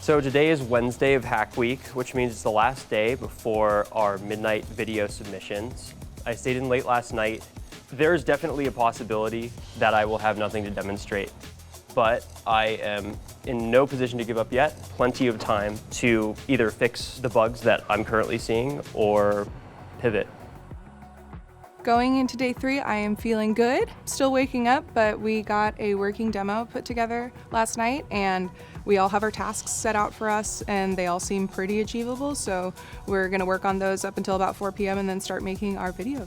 So today is Wednesday of Hack Week, which means it's the last day before our midnight video submissions. I stayed in late last night. There's definitely a possibility that I will have nothing to demonstrate, but I am in no position to give up yet. Plenty of time to either fix the bugs that I'm currently seeing or pivot. Going into day 3, I am feeling good. Still waking up, but we got a working demo put together last night, and we all have our tasks set out for us, and they all seem pretty achievable, so we're gonna work on those up until about 4 p.m. and then start making our video.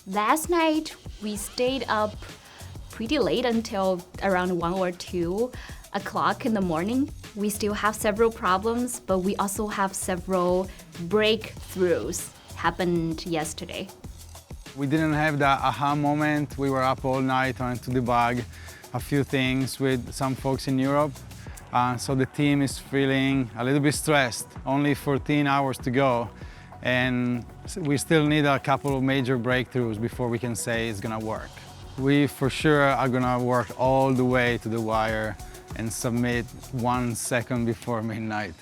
Last night, we stayed up pretty late until around 1 or 2 o'clock in the morning. We still have several problems, but we also have several breakthroughs happened yesterday. We didn't have that aha moment. We were up all night trying to debug a few things with some folks in Europe. So the team is feeling a little bit stressed. Only 14 hours to go. And we still need a couple of major breakthroughs before we can say it's gonna work. We for sure are gonna work all the way to the wire and submit 1 second before midnight.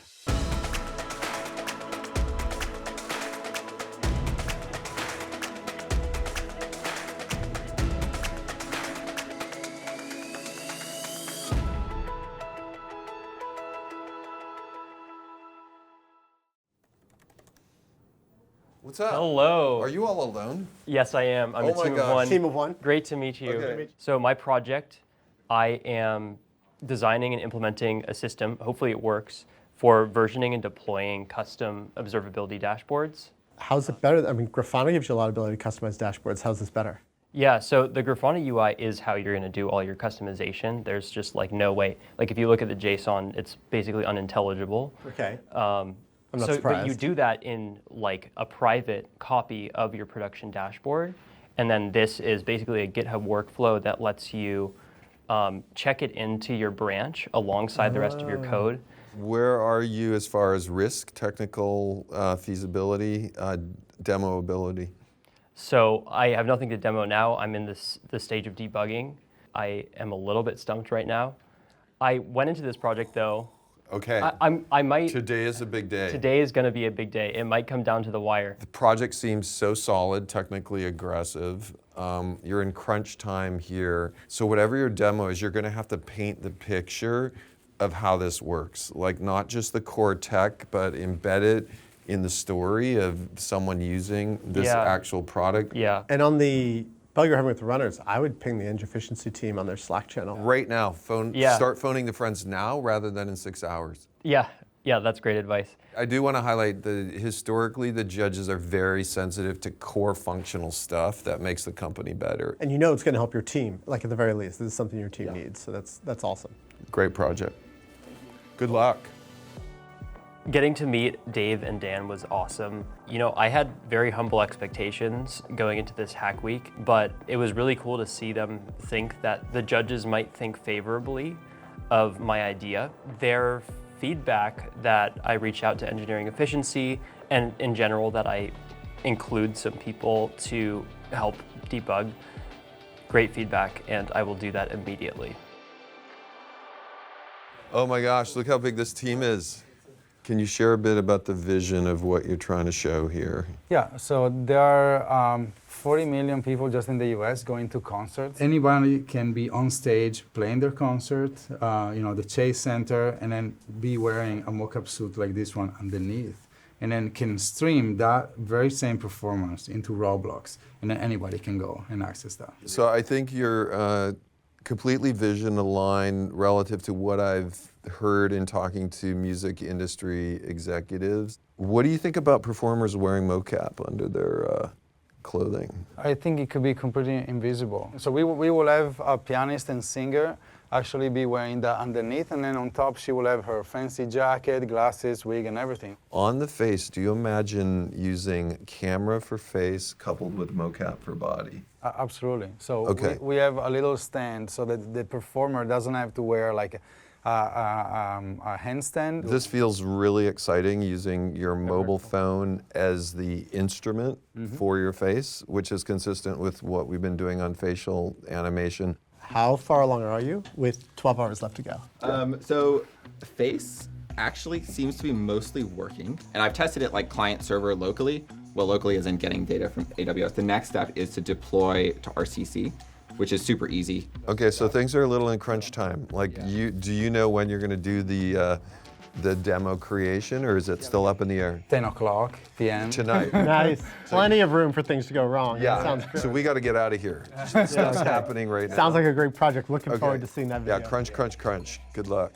What's up? Hello. Are you all alone? Yes, I am. I'm Oh a my team of gosh. one. Team of one. Great to meet you. Okay. So my project, I am designing and implementing a system, hopefully it works, for versioning and deploying custom observability dashboards. How's it better? I mean, Grafana gives you a lot of ability to customize dashboards. How's this better? Yeah, so the Grafana UI is how you're going to do all your customization. There's just like no way. Like if you look at the JSON, it's basically unintelligible. Okay. I'm not But surprised. you do that in like a private copy of your production dashboard. And then this is basically a GitHub workflow that lets you check it into your branch alongside the rest of your code. Where are you as far as risk, technical feasibility, demoability? So I have nothing to demo now. I'm in the stage of debugging. I am a little bit stumped right now. I went into this project though. Okay. I might. Today is a big day. Today is going to be a big day. It might come down to the wire. The project seems so solid, technically aggressive. You're in crunch time here. So whatever your demo is, you're going to have to paint the picture of how this works. Like not just the core tech, but embed it in the story of someone using this actual product. Yeah. And on the bug you're having with the runners, I would ping the Eng efficiency team on their Slack channel. Right now, Yeah. start phoning the friends now rather than in 6 hours. Yeah, that's great advice. I do want to highlight that historically the judges are very sensitive to core functional stuff that makes the company better. And you know it's going to help your team, like at the very least. This is something your team needs, so that's awesome. Great project. Good luck. Getting to meet Dave and Dan was awesome. You know, I had very humble expectations going into this hack week, but it was really cool to see them think that the judges might think favorably of my idea. Their feedback that I reach out to engineering efficiency and in general that I include some people to help debug, great feedback, and I will do that immediately. Oh my gosh, look how big this team is. Can you share a bit about the vision of what you're trying to show here? Yeah, so there are 40 million people just in the US going to concerts. Anybody can be on stage playing their concert, the Chase Center, and then be wearing a mocap suit like this one underneath. And then can stream that very same performance into Roblox. And then anybody can go and access that. So I think you're completely vision aligned relative to what I've heard in talking to music industry executives. What do you think about performers wearing mocap under their clothing? I think it could be completely invisible. So we will have a pianist and singer actually be wearing that underneath, and then on top she will have her fancy jacket, glasses, wig, and everything. On the face, do you imagine using camera for face coupled with mocap for body? Absolutely. So Okay. we have a little stand so that the performer doesn't have to wear like a handstand. This feels really exciting, using your mobile phone as the instrument for your face, which is consistent with what we've been doing on facial animation. how far along are you with 12 hours left to go? So Face actually seems to be mostly working, and I've tested it like client server locally. Well, locally as in getting data from AWS. The next step is to deploy to RCC, which is super easy. Okay, so things are a little in crunch time. Like, do you know when you're going to do the demo creation, or is it still up in the air? 10 o'clock p.m. Tonight. Nice. Plenty of room for things to go wrong. That sounds great. So we got to get out of here. Stuff's happening right now. Sounds like a great project. Looking forward to seeing that video. Yeah, crunch, crunch, crunch. Good luck.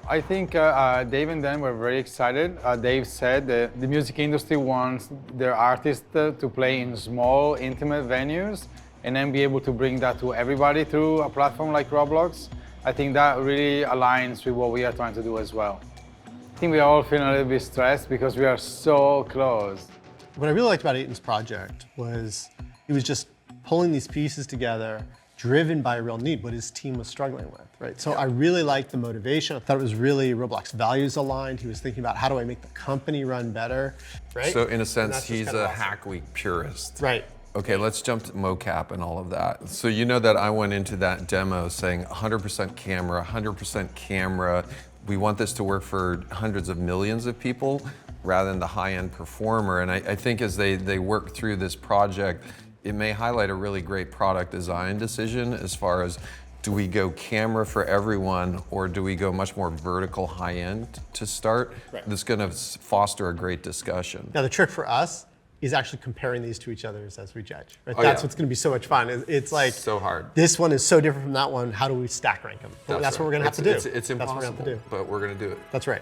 I think Dave and Dan were very excited. Dave said that the music industry wants their artists to play in small, intimate venues and then be able to bring that to everybody through a platform like Roblox. I think that really aligns with what we are trying to do as well. I think we are all feeling a little bit stressed because we are so close. What I really liked about Aiton's project was he was just pulling these pieces together, driven by a real need, what his team was struggling with, right? So I really liked the motivation. I thought it was really Roblox values aligned. He was thinking about how do I make the company run better, right? So in a sense, that's just he's kinda a awesome. Hack Week purist. Right. Okay, let's jump to mocap and all of that. So you know that I went into that demo saying 100% camera, 100% camera. We want this to work for hundreds of millions of people rather than the high-end performer. And I think as they work through this project, it may highlight a really great product design decision as far as, do we go camera for everyone, or do we go much more vertical high-end to start? Right. That's gonna foster a great discussion. Now the trick for us is actually comparing these to each other as we judge. Right? Oh, That's yeah. what's going to be so much fun. It's like So hard. this one is so different from that one. How do we stack rank them? That's what we're going to have to do. It's impossible, That's what we're going to have to do. but we're gonna do it. That's right.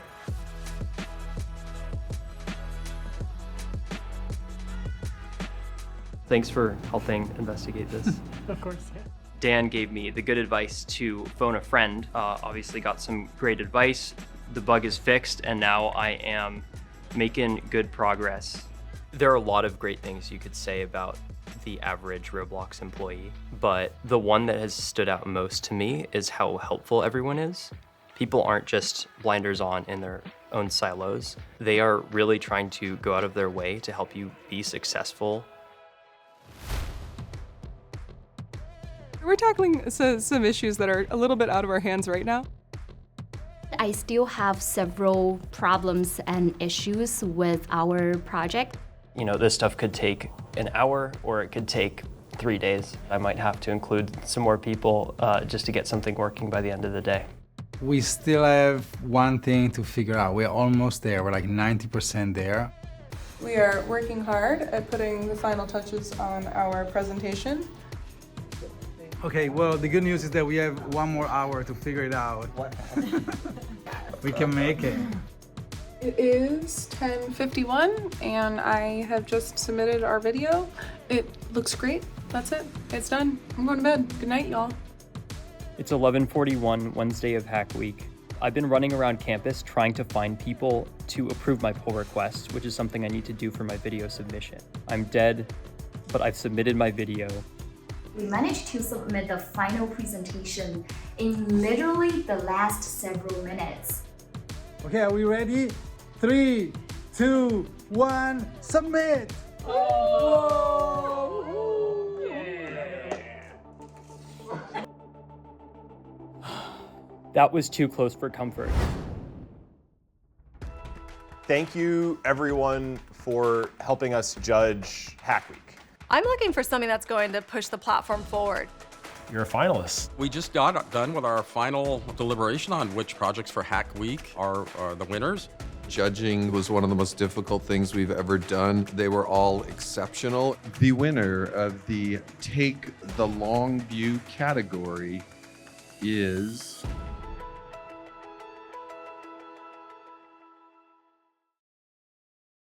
Thanks for helping investigate this. Of course. Yeah. Dan gave me the good advice to phone a friend. Obviously got some great advice. The bug is fixed, and now I am making good progress. There are a lot of great things you could say about the average Roblox employee, but the one that has stood out most to me is how helpful everyone is. People aren't just blinders on in their own silos. They are really trying to go out of their way to help you be successful. We're tackling some issues that are a little bit out of our hands right now. I still have several problems and issues with our project. You know, this stuff could take an hour or it could take 3 days. I might have to include some more people just to get something working by the end of the day. We still have one thing to figure out. We're almost there. We're like 90% there. We are working hard at putting the final touches on our presentation. Okay, well, the good news is that we have 1 more hour to figure it out. We can make it. It is 10:51 and I have just submitted our video. It looks great. That's it. It's done. I'm going to bed. Good night, y'all. It's 11:41, Wednesday of Hack Week. I've been running around campus trying to find people to approve my pull request, which is something I need to do for my video submission. I'm dead, but I've submitted my video. We managed to submit the final presentation in literally the last several minutes. Okay, are we ready? 3, 2, 1, submit! That was too close for comfort. Thank you, everyone, for helping us judge Hack Week. I'm looking for something that's going to push the platform forward. You're a finalist. We just got done with our final deliberation on which projects for Hack Week are the winners. Judging was one of the most difficult things we've ever done. They were all exceptional. The winner of the Take the Long View category is